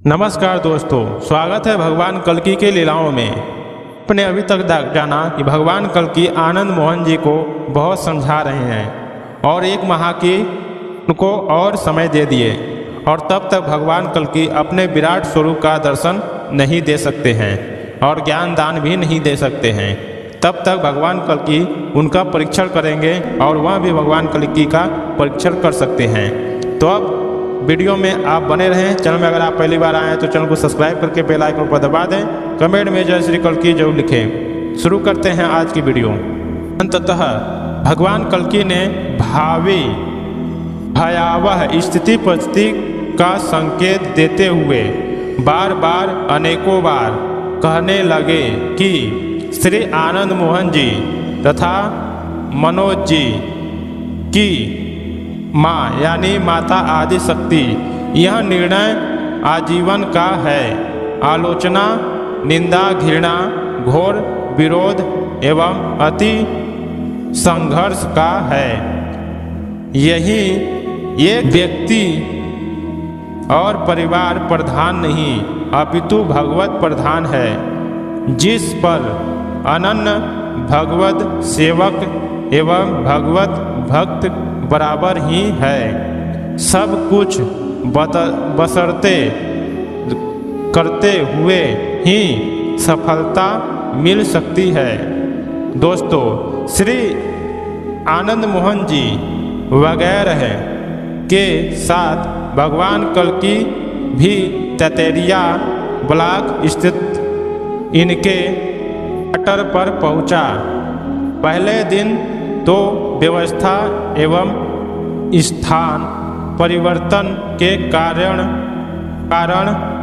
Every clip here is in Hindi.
नमस्कार दोस्तों, स्वागत है भगवान कल्की के लीलाओं में। आपने अभी तक जाना कि भगवान कल्की आनंद मोहन जी को बहुत समझा रहे हैं और एक माह की उनको और समय दे दिए, और तब तक भगवान कल्की अपने विराट स्वरूप का दर्शन नहीं दे सकते हैं और ज्ञान दान भी नहीं दे सकते हैं। तब तक भगवान कल्की उनका परीक्षण करेंगे और वह भी भगवान कल्की का परीक्षण कर सकते हैं। तो अब वीडियो में आप बने रहें। चैनल में अगर आप पहली बार आए हैं तो चैनल को सब्सक्राइब करके बेल आइकन पर दबा दें। कमेंट में जय श्री कल्की जरूर लिखें। शुरू करते हैं आज की वीडियो। अंततः भगवान कल्की ने भावी भयावह स्थिति परिस्थिति का संकेत देते हुए बार बार अनेकों बार कहने लगे कि श्री आनंद मोहन जी तथा मनोज जी की माँ यानी माता आदि शक्ति यह निर्णय आजीवन का है। आलोचना, निंदा, घृणा, घोर विरोध एवं अति संघर्ष का है। यही एक व्यक्ति और परिवार प्रधान नहीं अपितु भगवत प्रधान है, जिस पर अनन्य भगवत सेवक एवं भगवत भक्त बराबर ही है। सब कुछ बशर्ते करते हुए ही सफलता मिल सकती है। दोस्तों, श्री आनंद मोहन जी वगैरह के साथ भगवान कल्की भी ततेरिया ब्लॉक स्थित इनके क्वार्टर पर पहुंचा। पहले दिन तो व्यवस्था एवं स्थान परिवर्तन के कारण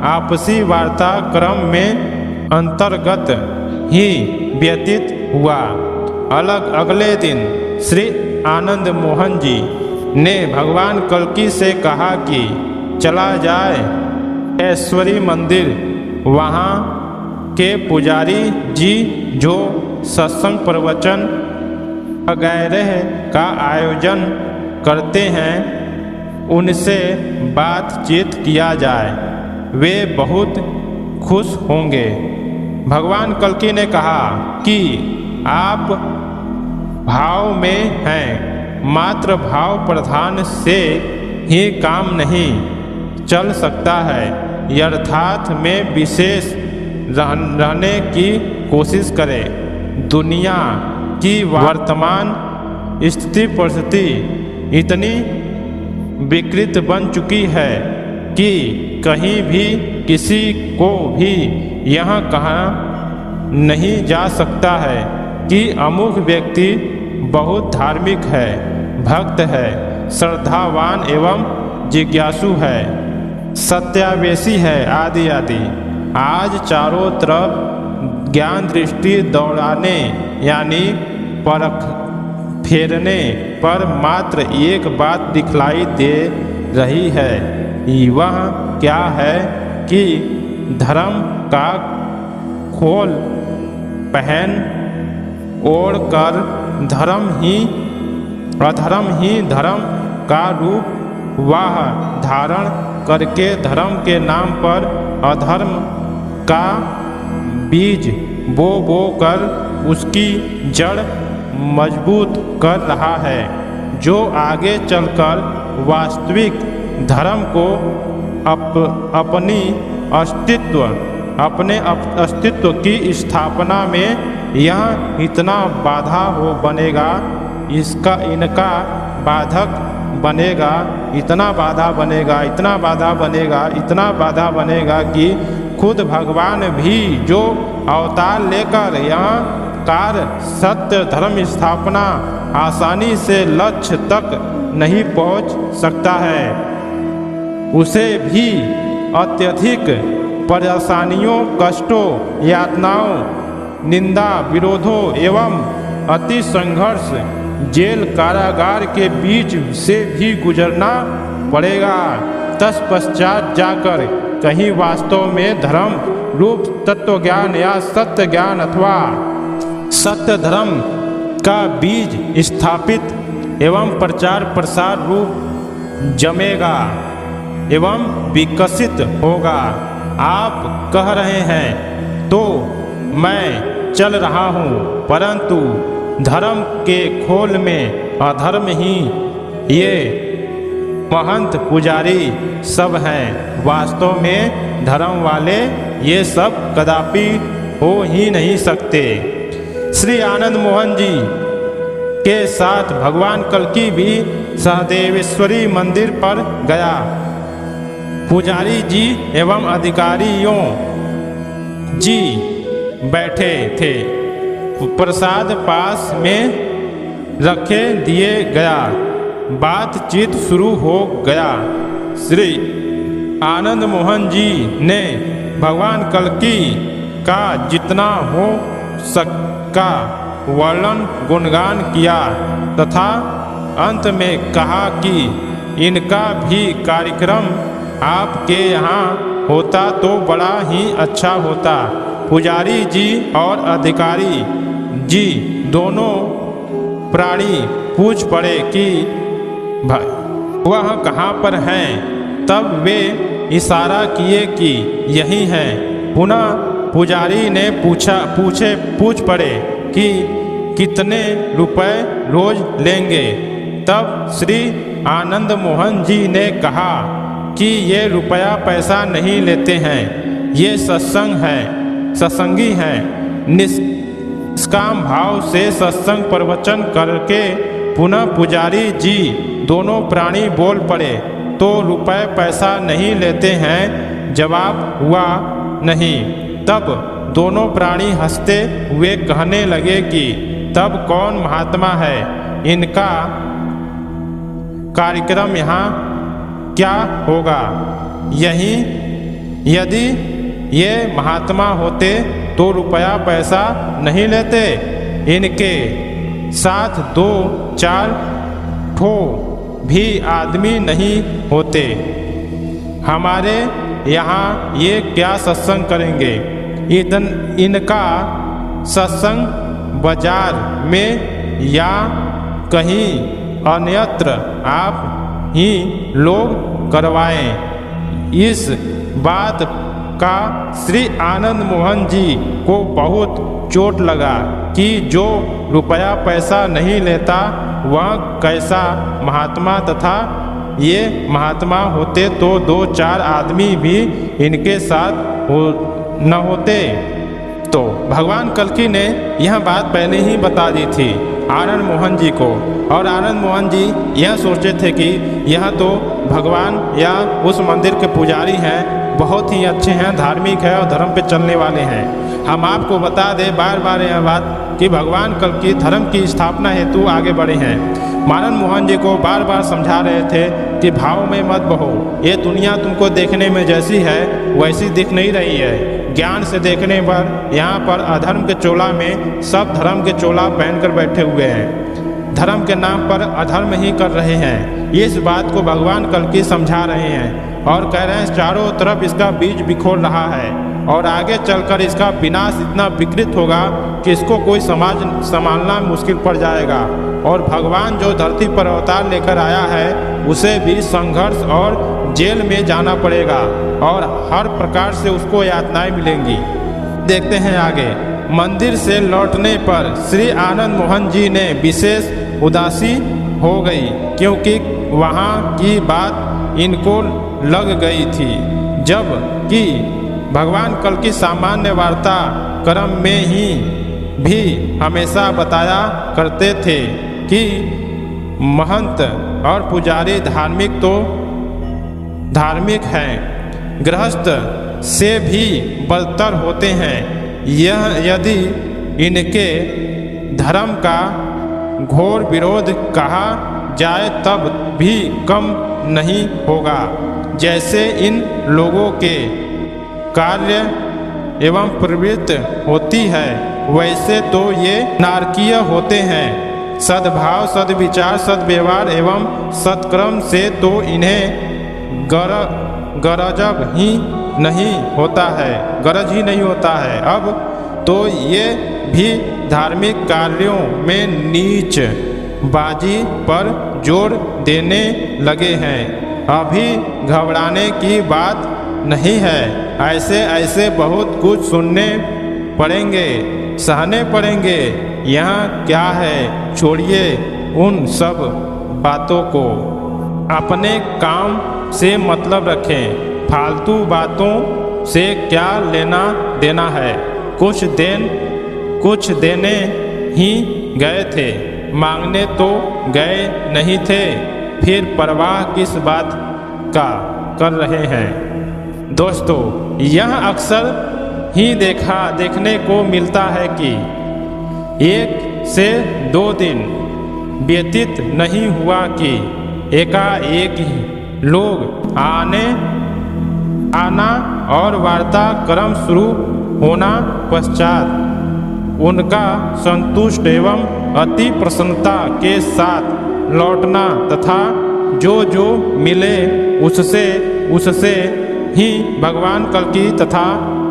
आपसी वार्ता क्रम में अंतर्गत ही व्यतीत हुआ। अगले दिन श्री आनंद मोहन जी ने भगवान कल्की से कहा कि चला जाए ऐश्वरी मंदिर। वहाँ के पुजारी जी जो सत्संग प्रवचन वगैरह का आयोजन करते हैं, उनसे बातचीत किया जाए, वे बहुत खुश होंगे। भगवान कल्की ने कहा कि आप भाव में हैं, मात्र भाव प्रधान से ही काम नहीं चल सकता है। यथार्थ में विशेष रहने की कोशिश करें। दुनिया की वर्तमान स्थिति परिस्थिति इतनी विकृत बन चुकी है कि कहीं भी किसी को भी यह कहा नहीं जा सकता है कि अमुक व्यक्ति बहुत धार्मिक है, भक्त है, श्रद्धावान एवं जिज्ञासु है, सत्यावेशी है आदि आदि। आज चारों तरफ ज्ञान दृष्टि दौड़ाने यानी परख फेरने पर मात्र एक बात दिखलाई दे रही है। वह क्या है कि धर्म का खोल पहन ओढ़ कर अधर्म ही धर्म का रूप वह धारण करके धर्म के नाम पर अधर्म का बीज बो कर उसकी जड़ मजबूत कर रहा है, जो आगे चलकर वास्तविक धर्म को अपने अस्तित्व की स्थापना में यह इतना बाधा बनेगा, इनका बाधक बनेगा, इतना बाधा बनेगा कि खुद भगवान भी जो अवतार लेकर यहाँ सत्य धर्म स्थापना आसानी से लक्ष्य तक नहीं पहुँच सकता है, उसे भी अत्यधिक परेशानियों, कष्टों, यातनाओं, निंदा, विरोधों एवं अति संघर्ष, जेल, कारागार के बीच से भी गुजरना पड़ेगा। तत्पश्चात जाकर कहीं वास्तव में धर्म रूप तत्व ज्ञान या सत्य ज्ञान अथवा सत्य धर्म का बीज स्थापित एवं प्रचार प्रसार रूप जमेगा। एवं विकसित होगा। आप कह रहे हैं तो मैं चल रहा हूँ, परंतु धर्म के खोल में अधर्म ही ये महंत पुजारी सब हैं। वास्तव में धर्म वाले ये सब कदापि हो ही नहीं सकते। श्री आनंद मोहन जी के साथ भगवान कल्कि भी सहदेवेश्वरी मंदिर पर गया। पुजारी जी एवं अधिकारियों जी बैठे थे। प्रसाद पास में रखे दिए गया। बातचीत शुरू हो गया। श्री आनंद मोहन जी ने भगवान कल्कि का जितना हो सका वर्णन गुणगान किया तथा अंत में कहा कि इनका भी कार्यक्रम आपके यहाँ होता तो बड़ा ही अच्छा होता। पुजारी जी और अधिकारी जी दोनों प्राणी पूछ पड़े कि वह कहाँ पर हैं। तब वे इशारा किए कि यही हैं। पुनः पुजारी ने पूछ पड़े कि कितने रुपए रोज लेंगे। तब श्री आनंद मोहन जी ने कहा कि ये रुपया पैसा नहीं लेते हैं, ये सत्संगी हैं। निष्काम भाव से सत्संग प्रवचन करके पुनः पुजारी जी दोनों प्राणी बोल पड़े तो रुपए पैसा नहीं लेते हैं। जवाब हुआ नहीं। तब दोनों प्राणी हंसते हुए कहने लगे कि तब कौन महात्मा है, इनका कार्यक्रम यहाँ क्या होगा। यदि ये महात्मा होते तो रुपया पैसा नहीं लेते। इनके साथ 2-4 ठो भी आदमी नहीं होते। हमारे यहाँ ये क्या सत्संग करेंगे। इनका सत्संग बाजार में या कहीं अन्यत्र आप ही लोग करवाएं। इस बात का श्री आनंद मोहन जी को बहुत चोट लगा कि जो रुपया पैसा नहीं लेता वह कैसा महात्मा, तथा ये महात्मा होते तो 2-4 आदमी भी इनके साथ न होते। तो भगवान कल्कि ने यह बात पहले ही बता दी थी आनंद मोहन जी को, और आनंद मोहन जी यह सोचते थे कि यह तो भगवान या उस मंदिर के पुजारी हैं, बहुत ही अच्छे हैं, धार्मिक है और धर्म पे चलने वाले हैं। हम आपको बता दें बार बार यह बात कि भगवान कल्कि धर्म की स्थापना हेतु आगे बढ़े हैं। आनंद मोहन जी को बार बार समझा रहे थे कि भाव में मत बहो, ये दुनिया तुमको देखने में जैसी है वैसी दिख नहीं रही है। ज्ञान से देखने पर यहाँ पर अधर्म के चोला में सब धर्म के चोला पहनकर बैठे हुए हैं, धर्म के नाम पर अधर्म ही कर रहे हैं। इस बात को भगवान कल्कि समझा रहे हैं और कह रहे हैं चारों तरफ इसका बीज बिखोर रहा है और आगे चलकर इसका विनाश इतना विकृत होगा कि इसको कोई संभालना मुश्किल पड़ जाएगा। और भगवान जो धरती पर अवतार लेकर आया है उसे भी संघर्ष और जेल में जाना पड़ेगा और हर प्रकार से उसको यातनाएं मिलेंगी। देखते हैं आगे। मंदिर से लौटने पर श्री आनंद मोहन जी ने विशेष उदासी हो गई, क्योंकि वहाँ की बात इनको लग गई थी। जब कि भगवान कल्कि सामान्य वार्ता क्रम में ही भी हमेशा बताया करते थे कि महंत और पुजारी धार्मिक हैं, गृहस्थ से भी बदतर होते हैं। यह यदि इनके धर्म का घोर विरोध कहा जाए तब भी कम नहीं होगा। जैसे इन लोगों के कार्य एवं प्रवृत्ति होती है वैसे तो ये नारकीय होते हैं। सद्भाव, सद्विचार, सद्व्यवहार एवं सत्कर्म से तो इन्हें गरज ही नहीं होता है। अब तो ये भी धार्मिक कार्यों में नीच बाजी पर जोर देने लगे हैं। अभी घबराने की बात नहीं है। ऐसे ऐसे बहुत कुछ सुनने पड़ेंगे, सहने पड़ेंगे। यहाँ क्या है, छोड़िए उन सब बातों को, अपने काम से मतलब रखें। फालतू बातों से क्या लेना देना है। कुछ देने ही गए थे, मांगने तो गए नहीं थे। फिर परवाह किस बात का कर रहे हैं। दोस्तों, यह अक्सर ही देखने को मिलता है कि 1 से 2 दिन व्यतीत नहीं हुआ कि एकाएक ही लोग आना और वार्ताक्रम शुरू होना, पश्चात उनका संतुष्ट एवं अति प्रसन्नता के साथ लौटना तथा जो मिले उससे ही भगवान कल्कि तथा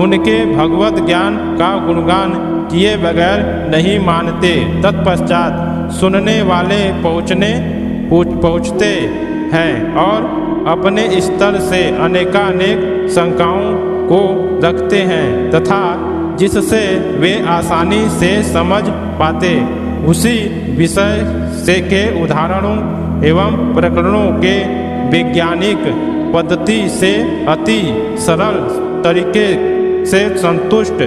उनके भगवत ज्ञान का गुणगान किए बगैर नहीं मानते। तत्पश्चात सुनने वाले पहुँचते हैं और अपने स्तर से अनेकानेक शंकाओं को रखते हैं तथा जिससे वे आसानी से समझ पाते उसी विषय से के उदाहरणों एवं प्रकरणों के वैज्ञानिक पद्धति से अति सरल तरीके से संतुष्ट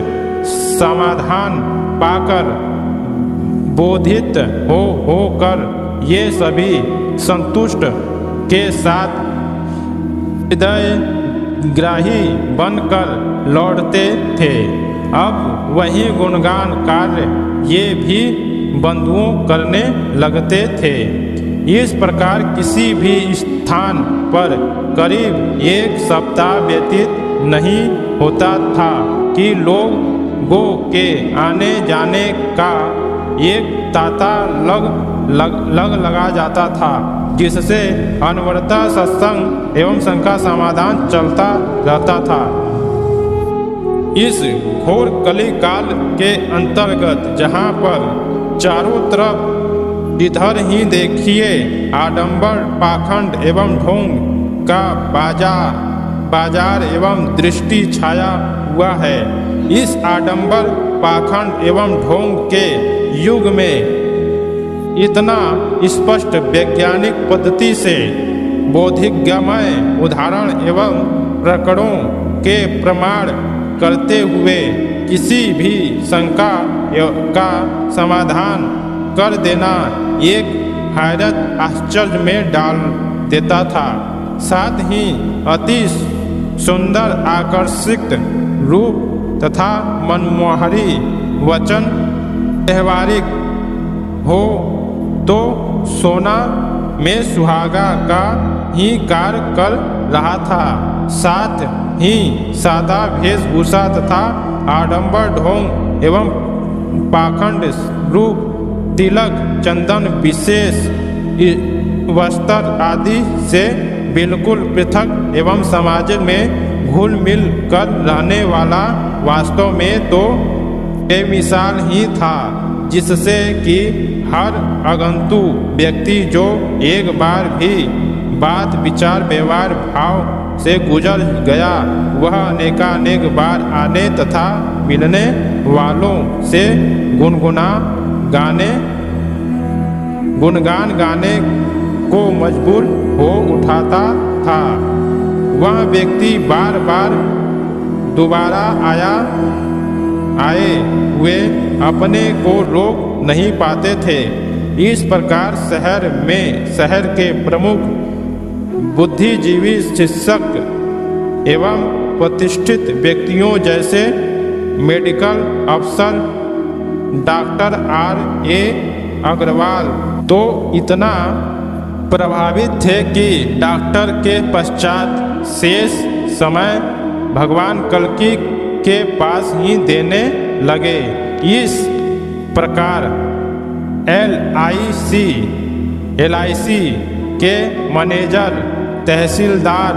समाधान पाकर बोधित होकर ये सभी संतुष्ट के साथ हृदयग्राही बनकर लौटते थे। अब वही गुणगान कार्य ये भी बंधुओं करने लगते थे। इस प्रकार किसी भी स्थान पर करीब 1 सप्ताह व्यतीत नहीं होता था कि लोगों के आने जाने का एक तांता लगा जाता था, जिससे अनवरता सत्संग एवं शंका समाधान चलता रहता था। इस घोर कली काल के अंतर्गत जहाँ पर चारों तरफ इधर ही देखिए आडंबर, पाखंड एवं ढोंग का बाजार एवं दृष्टि छाया हुआ है। इस आडंबर, पाखंड एवं ढोंग के युग में इतना स्पष्ट वैज्ञानिक पद्धति से बोधिगमय उदाहरण एवं प्रकरणों के प्रमाण करते हुए किसी भी शंका का समाधान कर देना एक हैरत आश्चर्य में डाल देता था। साथ ही अति सुंदर आकर्षित रूप तथा मनमोहरी वचन व्यवहारिक हो तो सोना में सुहागा का ही कार्य कर रहा था। साथ ही सादा वेशभूषा तथा आडंबर, ढोंग एवं पाखंड रूप, तिलक, चंदन, विशेष वस्त्र आदि से बिल्कुल पृथक एवं समाज में घुल मिल कर रहने वाला वास्तव में तो बेमिसाल ही था, जिससे कि हर आगंतुक व्यक्ति जो एक बार भी बात विचार व्यवहार भाव से गुजर गया वह अनेकानेक बार आने तथा मिलने वालों से गुणगान गाने को मजबूर हो उठाता था। वह व्यक्ति बार बार दोबारा आए हुए अपने को रोक नहीं पाते थे। इस प्रकार शहर के प्रमुख बुद्धिजीवी, शिक्षक एवं प्रतिष्ठित व्यक्तियों जैसे मेडिकल अफसर डॉक्टर R.A. अग्रवाल तो इतना प्रभावित थे कि डॉक्टर के पश्चात शेष समय भगवान कल्कि के पास ही देने लगे। इस प्रकार LIC के मैनेजर, तहसीलदार,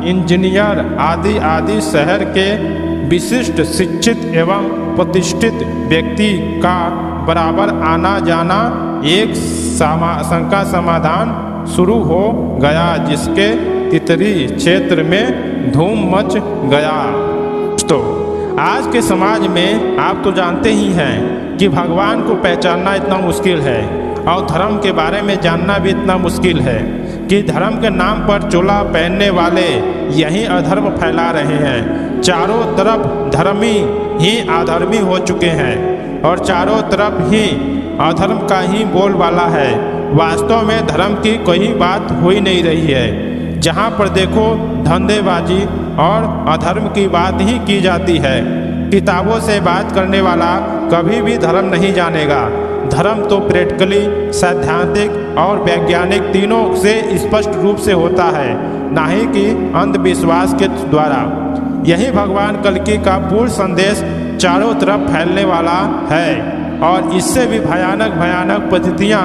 इंजीनियर आदि शहर के विशिष्ट शिक्षित एवं प्रतिष्ठित व्यक्ति का बराबर आना जाना एक शंका समाधान शुरू हो गया, जिसके तितरी क्षेत्र में धूम मच गया। दोस्तों, आज के समाज में आप तो जानते ही हैं कि भगवान को पहचानना इतना मुश्किल है और धर्म के बारे में जानना भी इतना मुश्किल है कि धर्म के नाम पर चोला पहनने वाले यही अधर्म फैला रहे हैं। चारों तरफ धर्मी ही अधर्मी हो चुके हैं और चारों तरफ ही अधर्म का ही बोलबाला है। वास्तव में धर्म की कोई बात हो ही नहीं रही है। जहाँ पर देखो धंधेबाजी और अधर्म की बात ही की जाती है। किताबों से बात करने वाला कभी भी धर्म नहीं जानेगा। धर्म तो प्रैक्टिकली, सैद्धांतिक और वैज्ञानिक तीनों से स्पष्ट रूप से होता है, ना ही कि अंधविश्वास के द्वारा। यही भगवान कल्कि का पूर्ण संदेश चारों तरफ फैलने वाला है और इससे भी भयानक भयानक पद्धतियाँ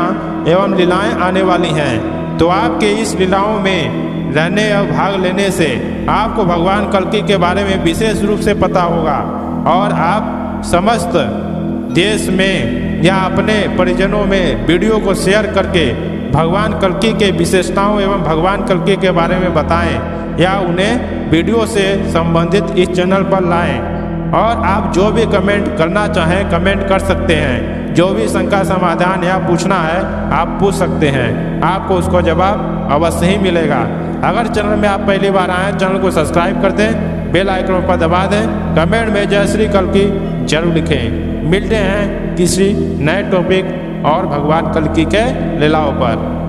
एवं लीलाएं आने वाली हैं। तो आपके इस लीलाओं में रहने और भाग लेने से आपको भगवान कल्कि के बारे में विशेष रूप से पता होगा और आप समस्त देश में या अपने परिजनों में वीडियो को शेयर करके भगवान कल्कि के विशेषताओं एवं भगवान कल्कि के बारे में बताएं या उन्हें वीडियो से संबंधित इस चैनल पर लाएं। और आप जो भी कमेंट करना चाहें कमेंट कर सकते हैं। जो भी शंका समाधान या पूछना है आप पूछ सकते हैं, आपको उसको जवाब अवश्य ही मिलेगा। अगर चैनल में आप पहली बार आएँ चैनल को सब्सक्राइब कर दें, बेल आइकन पर दबा दें, कमेंट में जय श्री कल्कि जरूर लिखें। मिलते हैं किसी नए टॉपिक और भगवान कल्कि के लीलाओं पर।